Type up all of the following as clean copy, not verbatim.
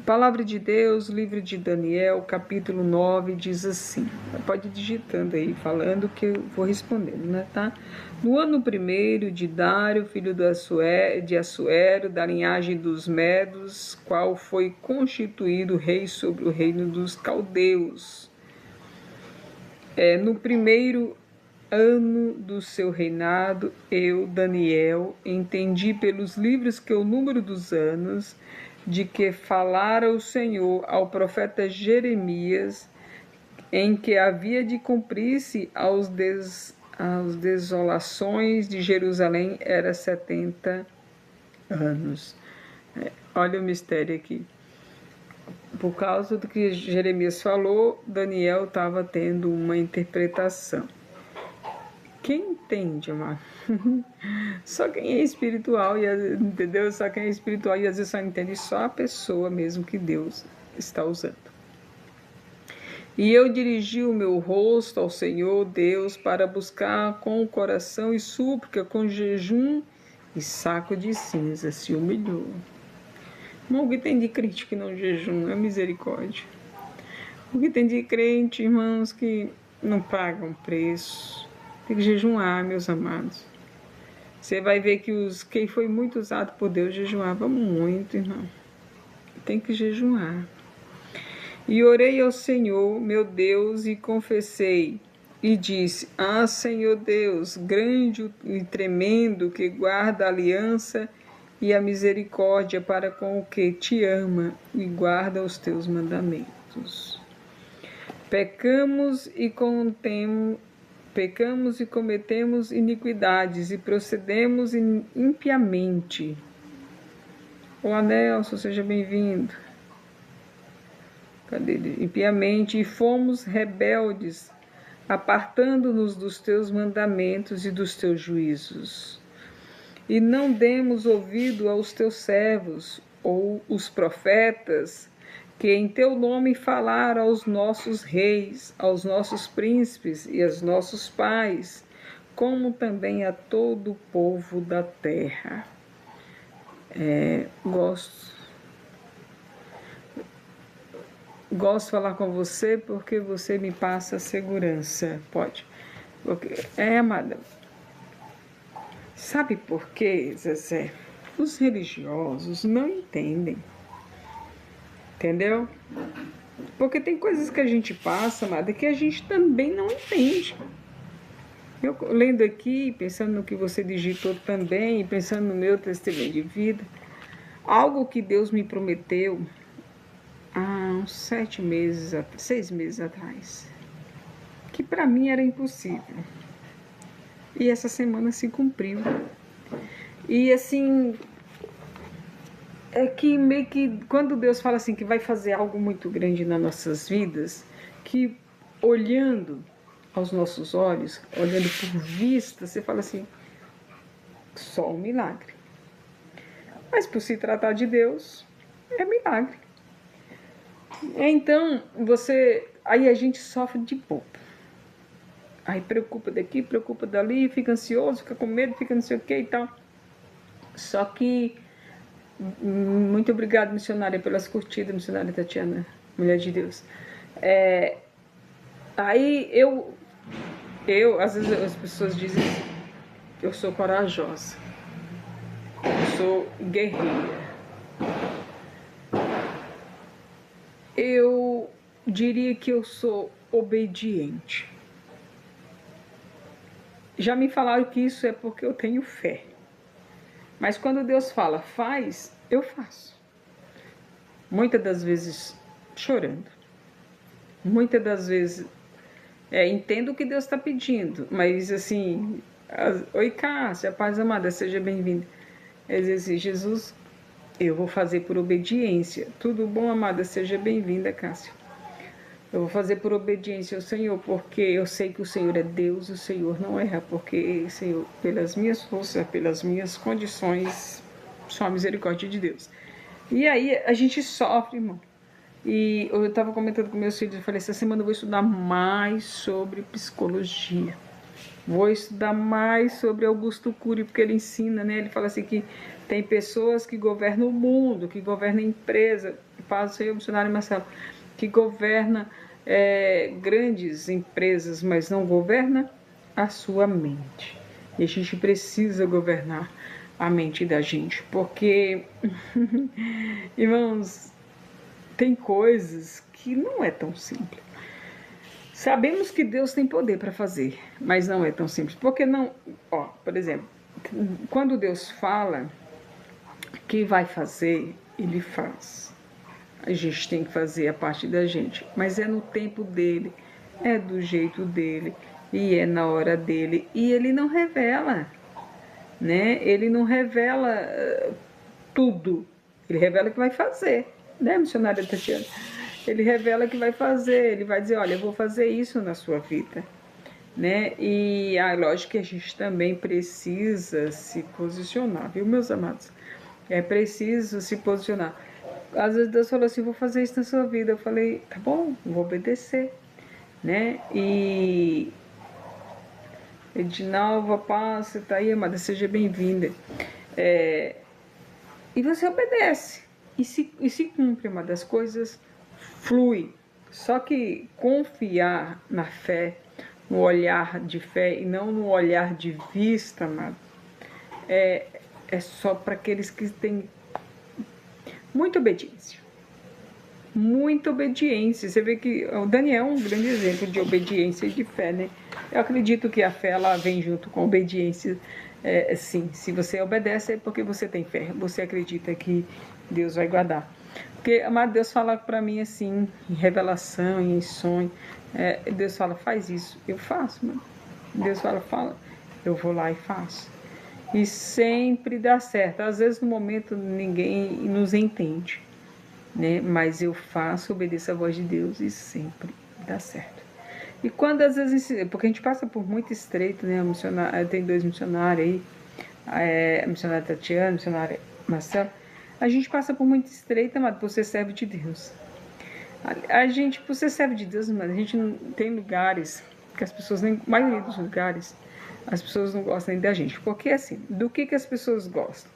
Palavra de Deus, livro de Daniel, capítulo 9, diz assim. Pode ir digitando aí, falando que eu vou respondendo, né, tá? No ano primeiro de Dário, filho de Assuero, da linhagem dos Medos, qual foi constituído rei sobre o reino dos caldeus. No primeiro ano do seu reinado, eu, Daniel, entendi pelos livros que o número dos anos de que falara o Senhor ao profeta Jeremias, em que havia de cumprir-se aos desolações de Jerusalém, era 70 anos. Olha o mistério aqui. Por causa do que Jeremias falou, Daniel estava tendo uma interpretação. Quem entende, amado? Só quem é espiritual, entendeu? Só quem é espiritual e às vezes só entende só a pessoa mesmo que Deus está usando. E eu dirigi o meu rosto ao Senhor Deus para buscar com o coração e súplica, com jejum e saco de cinza, se humilhou. Irmão, o que tem de crente que não jejum? É misericórdia. O que tem de crente, irmãos, que não pagam preço? Tem que jejuar, meus amados. Você vai ver que quem foi muito usado por Deus jejuava muito, irmão. Tem que jejuar. E orei ao Senhor, meu Deus, e confessei. E disse: Ah, Senhor Deus, grande e tremendo, que guarda a aliança e a misericórdia para com o que te ama e guarda os teus mandamentos. Pecamos e cometemos iniquidades e procedemos impiamente. Olá, Nelson, seja bem-vindo. Cadê ele? Impiamente, e fomos rebeldes, apartando-nos dos teus mandamentos e dos teus juízos. E não demos ouvido aos teus servos, ou os profetas, que em teu nome falaram aos nossos reis, aos nossos príncipes e aos nossos pais, como também a todo o povo da terra. Gosto de falar com você porque você me passa segurança. Pode. Amada. Sabe por quê, Zezé? Os religiosos não entendem. Entendeu? Porque tem coisas que a gente passa, amada, que a gente também não entende. Eu lendo aqui, pensando no que você digitou também, pensando no meu testemunho de vida, algo que Deus me prometeu há uns 6 meses atrás, que para mim era impossível. E essa semana se cumpriu. E assim, é que meio que quando Deus fala assim que vai fazer algo muito grande nas nossas vidas, que olhando aos nossos olhos, olhando por vista, você fala assim, só um milagre. Mas por se tratar de Deus, é milagre. Então, aí a gente sofre de pouco. Aí preocupa daqui, preocupa dali, fica ansioso, fica com medo, fica não sei o que e tal. Só que, muito obrigada, missionária, pelas curtidas, missionária Tatiana, mulher de Deus. Aí às vezes as pessoas dizem que eu sou corajosa, eu sou guerreira. Eu diria que eu sou obediente. Já me falaram que isso é porque eu tenho fé. Mas quando Deus fala, faz, eu faço. Muitas das vezes chorando. Muitas das vezes entendo o que Deus está pedindo. Mas assim, oi Cássia, paz amada, seja bem-vinda. Às vezes, Jesus, eu vou fazer por obediência. Tudo bom, amada, seja bem-vinda, Cássia. Eu vou fazer por obediência ao Senhor, porque eu sei que o Senhor é Deus, o Senhor não erra, porque, Senhor, pelas minhas forças, pelas minhas condições, só a misericórdia de Deus. E aí a gente sofre, irmão. E eu estava comentando com meus filhos, eu falei, essa semana eu vou estudar mais sobre psicologia. Vou estudar mais sobre Augusto Cury, porque ele ensina, né? Ele fala assim que Tem pessoas que governam o mundo, que governam a empresa, paz do Senhor, missionário Marcelo, que governa grandes empresas, mas não governa a sua mente. E a gente precisa governar a mente da gente, porque, irmãos, tem coisas que não é tão simples. Sabemos que Deus tem poder para fazer, mas não é tão simples. Porque não, ó, por exemplo, quando Deus fala que vai fazer, Ele faz. A gente tem que fazer a parte da gente, mas é no tempo dele, é do jeito dele e é na hora dele. E ele não revela, né? Ele não revela tudo. Ele revela que vai fazer, né, missionária Tatiana? Ele revela que vai fazer, ele vai dizer, olha, eu vou fazer isso na sua vida, né? E lógico que a gente também precisa se posicionar, viu, meus amados? É preciso se posicionar. Às vezes Deus falou assim, vou fazer isso na sua vida. Eu falei, tá bom, vou obedecer, né? E Edinalva, paz, você tá aí, amada, seja bem-vinda. E você obedece. E se cumpre, uma das coisas flui. Só que confiar na fé, no olhar de fé e não no olhar de vista, amado, é só para aqueles que têm muita obediência. Muita obediência. Você vê que o Daniel é um grande exemplo de obediência e de fé, né? Eu acredito que a fé ela vem junto com a obediência. Sim, se você obedece é porque você tem fé. Você acredita que Deus vai guardar. Porque, amado, Deus fala para mim assim, em revelação, em sonho. Deus fala, faz isso. Eu faço, mano. Deus fala, eu vou lá e faço. E sempre dá certo. Às vezes no momento ninguém nos entende, né? Mas eu faço, obedeço a voz de Deus e sempre dá certo. E quando às vezes, porque a gente passa por muito estreito, né? Tem 2 missionários aí, a missionária Tatiana, a missionária Marcelo. A gente passa por muito estreito, amado, por ser servo de Deus. A gente, por ser servo de Deus, amado, a gente não tem lugares que as pessoas, nem, a maioria dos lugares, as pessoas não gostam nem da gente. Porque assim, do que as pessoas gostam?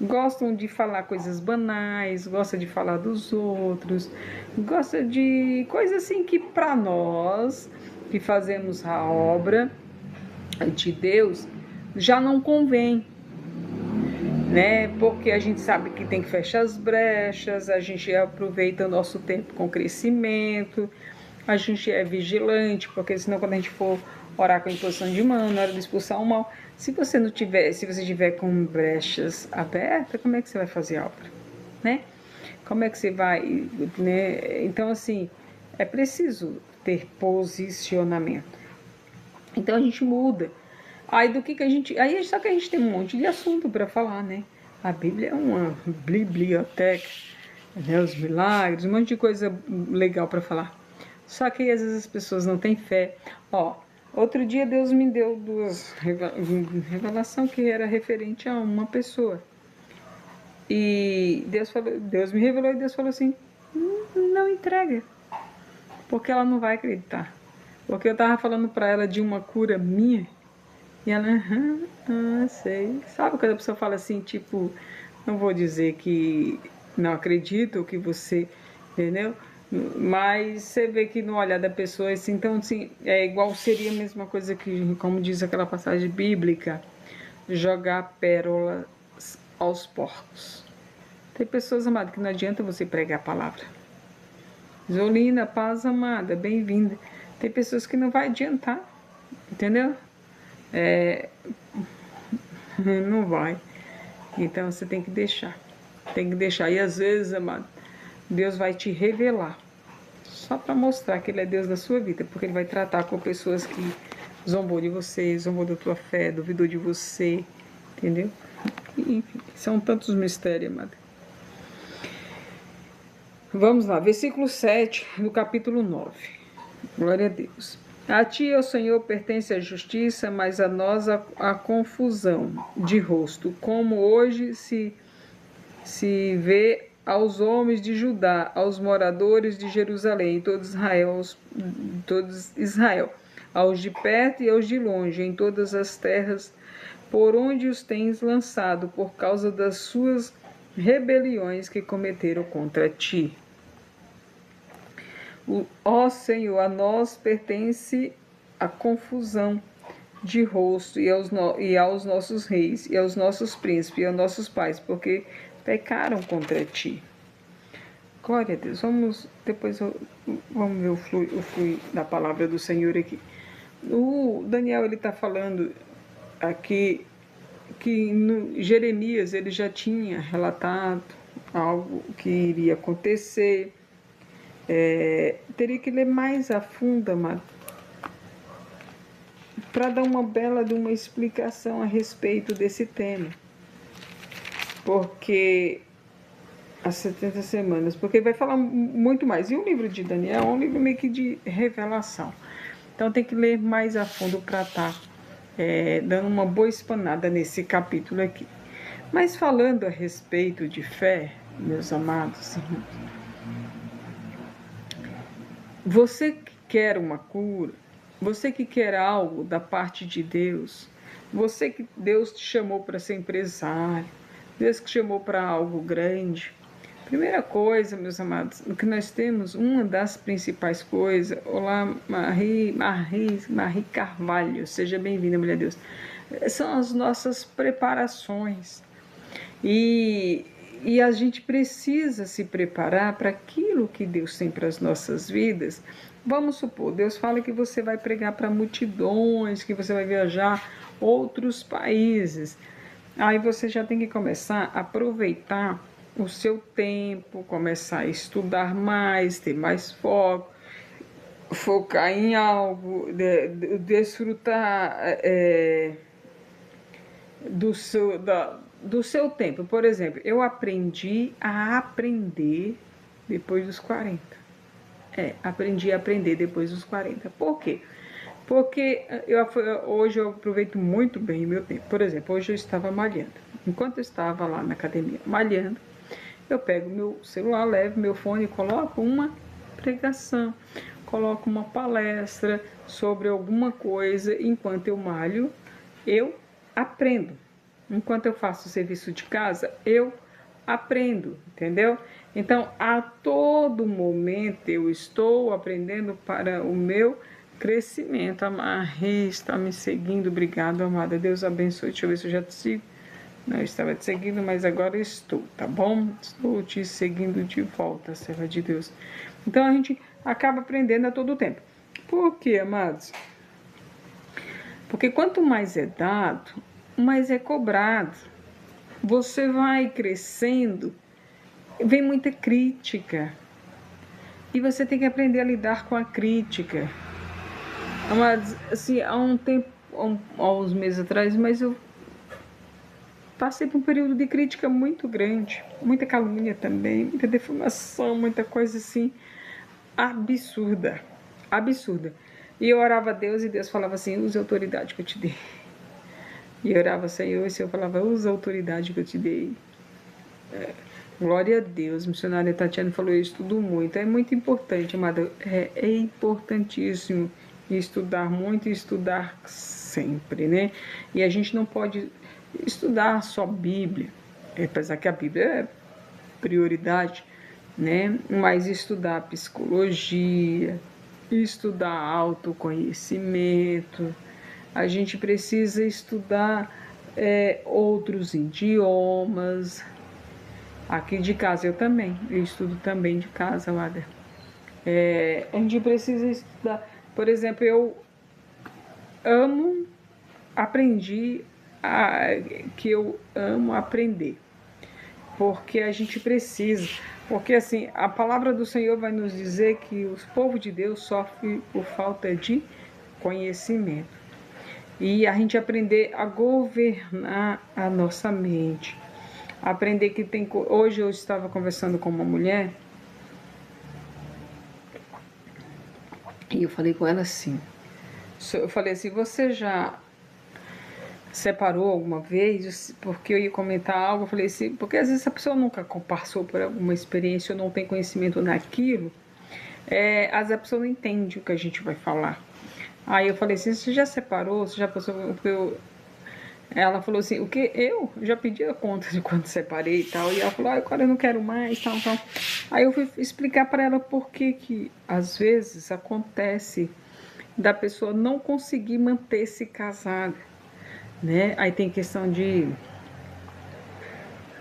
Gostam de falar coisas banais, gostam de falar dos outros, gostam de coisas assim que para nós, que fazemos a obra de Deus, já não convém, né? Porque a gente sabe que tem que fechar as brechas, a gente aproveita o nosso tempo com crescimento, a gente é vigilante, porque senão quando a gente for orar com a imposição de mão, na hora de expulsar o mal, se você tiver com brechas abertas, como é que você vai fazer a obra, né? Como é que você vai, né? Então, assim, é preciso ter posicionamento. Então a gente muda. Aí do que a gente... Aí só que a gente tem um monte de assunto para falar, né? A Bíblia é uma biblioteca, né? Os milagres, um monte de coisa legal para falar. Só que às vezes as pessoas não têm fé. Outro dia Deus me deu 2 revelação que era referente a uma pessoa. E Deus me revelou e Deus falou assim, não entrega, porque ela não vai acreditar. Porque eu tava falando para ela de uma cura minha, e ela, sei. Sabe quando a pessoa fala assim, tipo, não vou dizer que não acredito, que você, entendeu? Mas você vê que no olhar da pessoa, assim, então assim, é igual, seria a mesma coisa que, como diz aquela passagem bíblica, jogar pérolas aos porcos. Tem pessoas, amada, que não adianta você pregar a palavra. Zolina, paz, amada, bem-vinda. Tem pessoas que não vai adiantar, entendeu? Não vai. Então você tem que deixar. Tem que deixar. E às vezes, amado, Deus vai te revelar. Só para mostrar que Ele é Deus da sua vida. Porque Ele vai tratar com pessoas que zombou de você, zombou da tua fé, duvidou de você. Entendeu? E, enfim, são tantos mistérios, amado. Vamos lá, versículo 7 do capítulo 9. Glória a Deus. A ti, ó Senhor, pertence a justiça, mas a nós a confusão de rosto, como hoje se vê aos homens de Judá, aos moradores de Jerusalém, todos Israel, aos de perto e aos de longe, em todas as terras por onde os tens lançado, por causa das suas rebeliões que cometeram contra ti. Ó Senhor, a nós pertence a confusão de rosto e aos nossos reis, e aos nossos príncipes, e aos nossos pais, porque pecaram contra ti. Glória a Deus. Vamos ver o flui da palavra do Senhor aqui. O Daniel, ele está falando aqui que no Jeremias ele já tinha relatado algo que iria acontecer. Teria que ler mais a fundo, amado, para dar uma bela de uma explicação a respeito desse tema. Porque as 70 semanas, porque vai falar muito mais. E o livro de Daniel é um livro meio que de revelação. Então tem que ler mais a fundo para estar dando uma boa espanada nesse capítulo aqui. Mas falando a respeito de fé, meus amados irmãos, você que quer uma cura, você que quer algo da parte de Deus, você que Deus te chamou para ser empresário, Deus te chamou para algo grande. Primeira coisa, meus amados, o que nós temos, uma das principais coisas, olá Marie Carvalho, seja bem-vinda, mulher de Deus, são as nossas preparações. E a gente precisa se preparar para aquilo que Deus tem para as nossas vidas. Vamos supor, Deus fala que você vai pregar para multidões, que você vai viajar outros países. Aí você já tem que começar a aproveitar o seu tempo, começar a estudar mais, ter mais foco, focar em algo, desfrutar do seu tempo. Por exemplo, eu aprendi a aprender depois dos 40. Aprendi a aprender depois dos 40. Por quê? Porque hoje eu aproveito muito bem o meu tempo. Por exemplo, hoje eu estava malhando. Enquanto eu estava lá na academia malhando, eu pego meu celular, levo meu fone e coloco uma pregação, coloco uma palestra sobre alguma coisa. Enquanto eu malho, eu aprendo. Enquanto eu faço o serviço de casa, eu aprendo, entendeu? Então, a todo momento eu estou aprendendo para o meu crescimento. A Marie está me seguindo, obrigado, amada. Deus abençoe. Deixa eu ver se eu já te sigo. Não, eu estava te seguindo, mas agora estou, tá bom? Estou te seguindo de volta, serva de Deus. Então a gente acaba aprendendo a todo tempo. Por quê, amados? Porque quanto mais é dado, mais é cobrado. Você vai crescendo, vem muita crítica. E você tem que aprender a lidar com a crítica. Amados, assim, há um tempo, há uns meses atrás, mas eu passei por um período de crítica muito grande, muita calúnia também, muita defamação, muita coisa assim, absurda. E eu orava a Deus e Deus falava assim, usa a autoridade que eu te dei. E eu orava, Senhor, e o Senhor falava, usa a autoridade que eu te dei. Glória a Deus, missionária Tatiana falou isso tudo muito. É muito importante, amada, é importantíssimo estudar muito e estudar sempre, né? E a gente não pode estudar só Bíblia, apesar que a Bíblia é prioridade, né? Mas estudar psicologia, estudar autoconhecimento, a gente precisa estudar outros idiomas. Aqui de casa eu estudo também de casa, amada. A gente precisa estudar, por exemplo, eu amo aprender, porque a gente precisa, porque assim, a palavra do Senhor vai nos dizer que o povo de Deus sofre por falta de conhecimento, e a gente aprender a governar a nossa mente, aprender que tem... Hoje eu estava conversando com uma mulher, e eu falei com ela assim, você já separou alguma vez? Porque eu ia comentar algo, eu falei assim, porque às vezes a pessoa nunca passou por alguma experiência ou não tem conhecimento naquilo, às vezes a pessoa não entende o que a gente vai falar. Aí eu falei assim, você já separou? Você já passou? Ela falou assim, o que? Eu já pedi a conta de quando separei e tal. E ela falou, agora eu não quero mais, tal, tal. Aí eu fui explicar para ela por que às vezes acontece da pessoa não conseguir manter-se casada, né? Aí tem questão de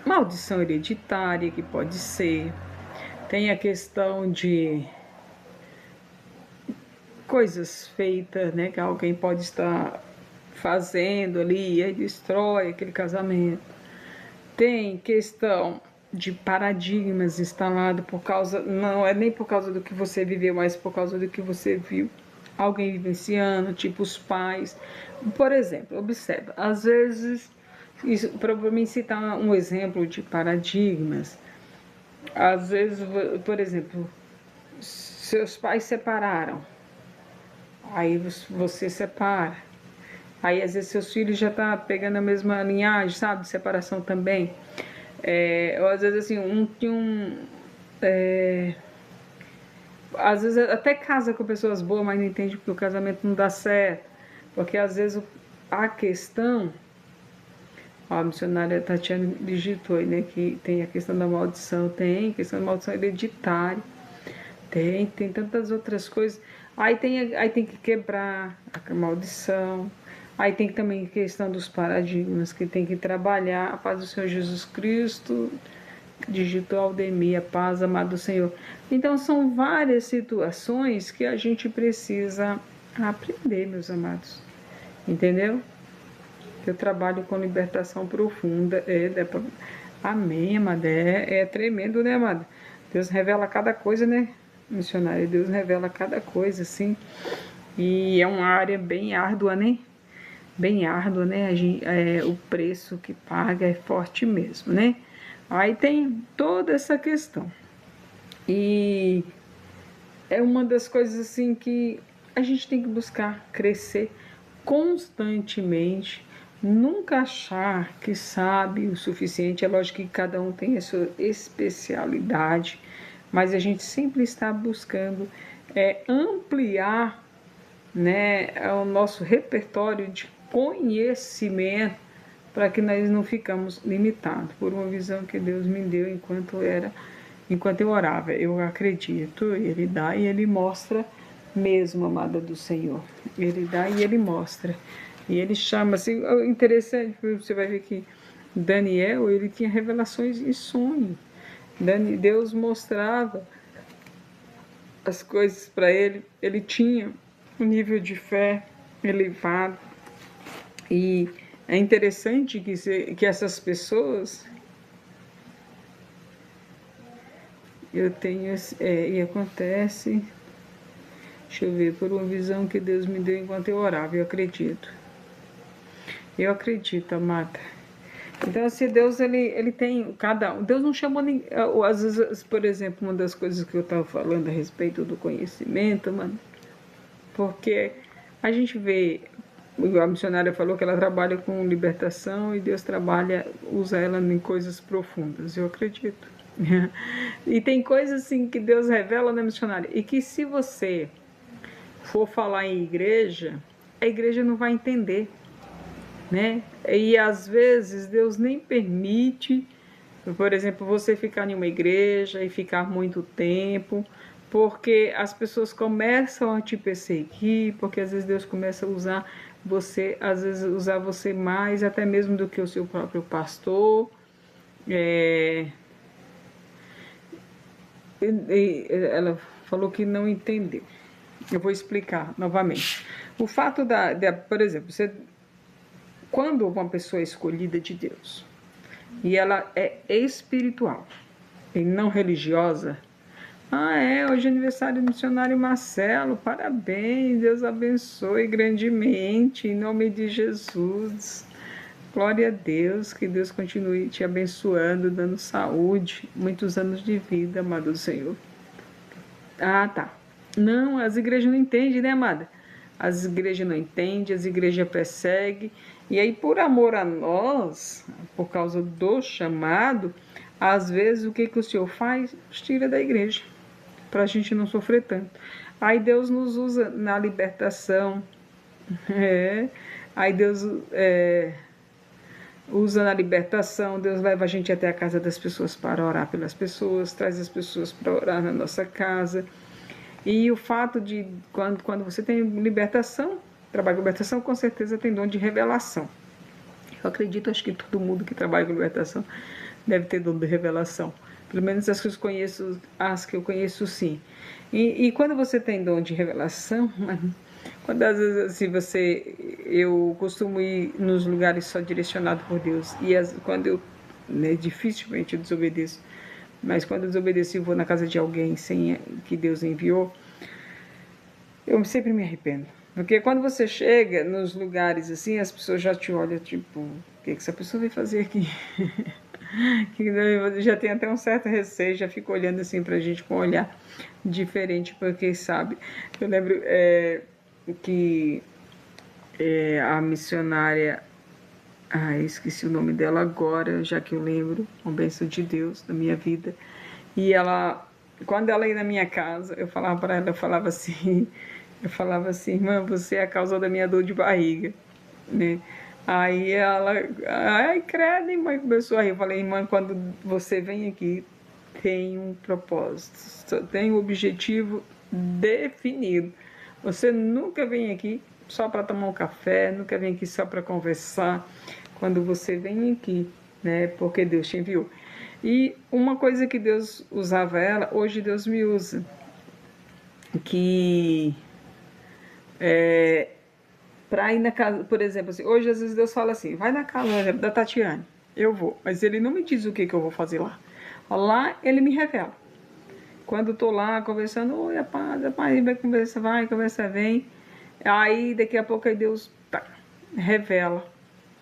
maldição hereditária, que pode ser. Tem a questão de coisas feitas, né? Que alguém pode estar fazendo ali e aí destrói aquele casamento. Tem questão de paradigmas instalados por causa, não é nem por causa do que você viveu, mas por causa do que você viu alguém vivenciando, tipo os pais. Por exemplo, observa, às vezes, isso, para mim citar um exemplo de paradigmas, às vezes, por exemplo, seus pais separaram, aí você separa. Aí às vezes seus filhos já tá pegando a mesma linhagem, sabe? De separação também. Ou às vezes assim, um tinha um. Às vezes até casa com pessoas boas, mas não entende porque o casamento não dá certo. Porque às vezes a questão. Ó, a missionária Tatiana digitou aí, né? Que tem a questão da maldição, tem questão da maldição hereditária. Tem tantas outras coisas. Aí tem que quebrar a maldição. Aí tem também a questão dos paradigmas, que tem que trabalhar a paz do Senhor Jesus Cristo, digitou Aldemir, a paz, amado Senhor. Então são várias situações que a gente precisa aprender, meus amados. Entendeu? Eu trabalho com libertação profunda. Amém, amada. É tremendo, né, amada? Deus revela cada coisa, né, missionário? Deus revela cada coisa, assim. E é uma área bem árdua, né? Bem árdua, né? O preço que paga é forte mesmo, né? Aí tem toda essa questão. E é uma das coisas, assim, que a gente tem que buscar crescer constantemente, nunca achar que sabe o suficiente. É lógico que cada um tem a sua especialidade, mas a gente sempre está buscando ampliar, né, o nosso repertório de conhecimento para que nós não ficamos limitados por uma visão que Deus me deu enquanto eu orava. Eu acredito, Ele dá e Ele mostra mesmo, amada do Senhor. Ele dá e Ele mostra. E Ele chama, assim, interessante, você vai ver que Daniel, ele tinha revelações em sonho. Deus mostrava as coisas para ele tinha um nível de fé elevado. E é interessante que essas pessoas, eu tenho, e acontece, deixa eu ver, por uma visão que Deus me deu enquanto eu orava, eu acredito, amada. Então, assim, Deus, ele tem cada um. Deus não chamou ninguém. Às vezes, por exemplo, uma das coisas que eu estava falando a respeito do conhecimento, mano, porque a gente vê, a missionária falou que ela trabalha com libertação e Deus usa ela em coisas profundas. Eu acredito. E tem coisas assim que Deus revela na missionária. E que se você for falar em igreja, a igreja não vai entender, né? E às vezes Deus nem permite, por exemplo, você ficar em uma igreja e ficar muito tempo, porque as pessoas começam a te perseguir, porque às vezes Deus começa a usar você, às vezes usar você mais, até mesmo do que o seu próprio pastor. Ela falou que não entendeu. Eu vou explicar novamente. O fato por exemplo, quando uma pessoa é escolhida de Deus e ela é espiritual e não religiosa, hoje é aniversário do missionário Marcelo, parabéns, Deus abençoe grandemente, em nome de Jesus. Glória a Deus, que Deus continue te abençoando, dando saúde, muitos anos de vida, amado do Senhor. Tá. Não, as igrejas não entendem, né, amada? As igrejas não entendem, as igrejas perseguem. E aí, por amor a nós, por causa do chamado, às vezes o que o Senhor faz? Nos tira da igreja, para a gente não sofrer tanto. Aí Deus nos usa na libertação. Aí Deus usa na libertação. Deus leva a gente até a casa das pessoas para orar pelas pessoas, traz as pessoas para orar na nossa casa. E o fato de, quando você tem libertação, trabalho com libertação, com certeza tem dom de revelação. Eu acredito, acho que todo mundo que trabalha com libertação deve ter dom de revelação. Pelo menos as que eu conheço sim. E quando você tem dom de revelação, quando às vezes assim, eu costumo ir nos lugares só direcionado por Deus. E quando eu, né, dificilmente eu desobedeço, mas quando eu desobedeço e vou na casa de alguém sem que Deus enviou, eu sempre me arrependo. Porque quando você chega nos lugares assim, as pessoas já te olham tipo, o que essa pessoa veio fazer aqui? Que já tem até um certo receio, já fica olhando assim pra gente com um olhar diferente, porque sabe. Eu lembro que a missionária, esqueci o nome dela agora, já que eu lembro, uma bênção de Deus na minha vida. E ela, quando ela ia na minha casa, eu falava para ela, eu falava assim, irmã, você é a causa da minha dor de barriga, né? Aí ela, ai, credo, irmã, começou a rir. Eu falei, irmã, quando você vem aqui, tem um propósito, tem um objetivo definido. Você nunca vem aqui só para tomar um café, nunca vem aqui só para conversar. Quando você vem aqui, né, porque Deus te enviou. E uma coisa que Deus usava ela, hoje Deus me usa, que para ir na casa, por exemplo, assim, hoje às vezes Deus fala assim, vai na casa da Tatiane, eu vou, mas Ele não me diz o que eu vou fazer lá. Lá Ele me revela. Quando eu tô lá conversando, oi, rapaz, vai, conversa, vem. Aí daqui a pouco aí Deus revela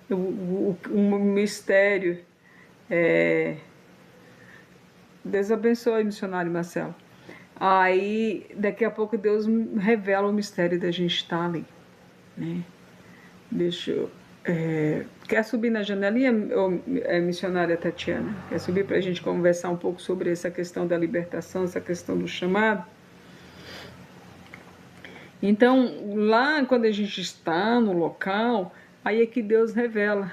um mistério. Deus abençoe, missionário Marcelo. Aí daqui a pouco Deus revela o mistério da gente estar ali, né? Deixa eu... quer subir na janelinha, missionária Tatiana? Quer subir para a gente conversar um pouco sobre essa questão da libertação, essa questão do chamado? Então, lá quando a gente está no local, aí é que Deus revela